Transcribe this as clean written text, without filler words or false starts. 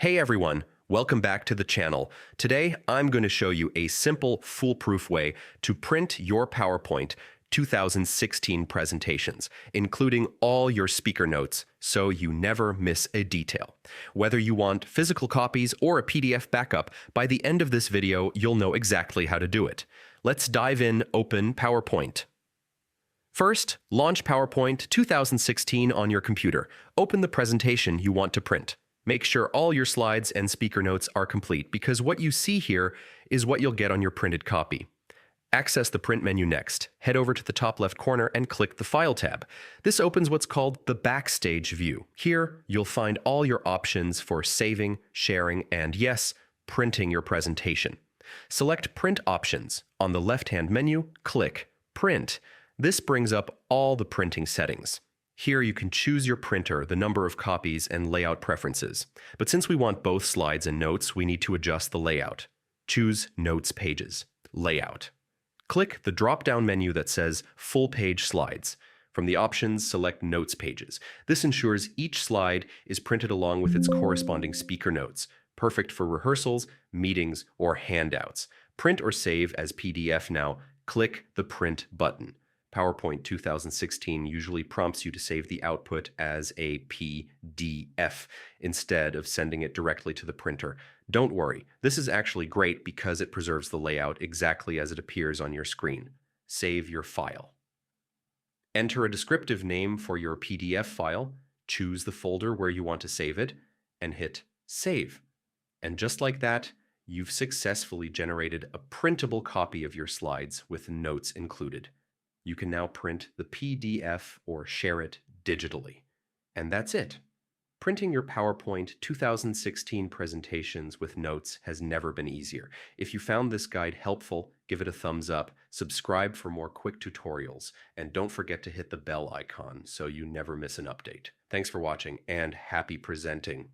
Hey everyone, welcome back to the channel. Today, I'm going to show you a simple, foolproof way to print your PowerPoint 2016 presentations, including all your speaker notes, so you never miss a detail. Whether you want physical copies or a PDF backup, by the end of this video, you'll know exactly how to do it. Let's dive in, open PowerPoint. First, launch PowerPoint 2016 on your computer. Open the presentation you want to print. Make sure all your slides and speaker notes are complete because what you see here is what you'll get on your printed copy. Access the print menu next. Head over to the top left corner and click the File tab. This opens what's called the Backstage view. Here, you'll find all your options for saving, sharing, and yes, printing your presentation. Select Print Options. On the left-hand menu, click Print. This brings up all the printing settings. Here you can choose your printer, the number of copies, and layout preferences. But since we want both slides and notes, we need to adjust the layout. Choose Notes Pages, Layout. Click the drop-down menu that says Full Page Slides. From the options, select Notes Pages. This ensures each slide is printed along with its corresponding speaker notes, perfect for rehearsals, meetings, or handouts. Print or save as PDF now. Click the Print button. PowerPoint 2016 usually prompts you to save the output as a PDF instead of sending it directly to the printer. Don't worry, this is actually great because it preserves the layout exactly as it appears on your screen. Save your file. Enter a descriptive name for your PDF file, choose the folder where you want to save it, and hit Save. And just like that, you've successfully generated a printable copy of your slides with notes included. You can now print the PDF or share it digitally. And that's it. Printing your PowerPoint 2016 presentations with notes has never been easier. If you found this guide helpful, give it a thumbs up, subscribe for more quick tutorials, and don't forget to hit the bell icon so you never miss an update. Thanks for watching and happy presenting.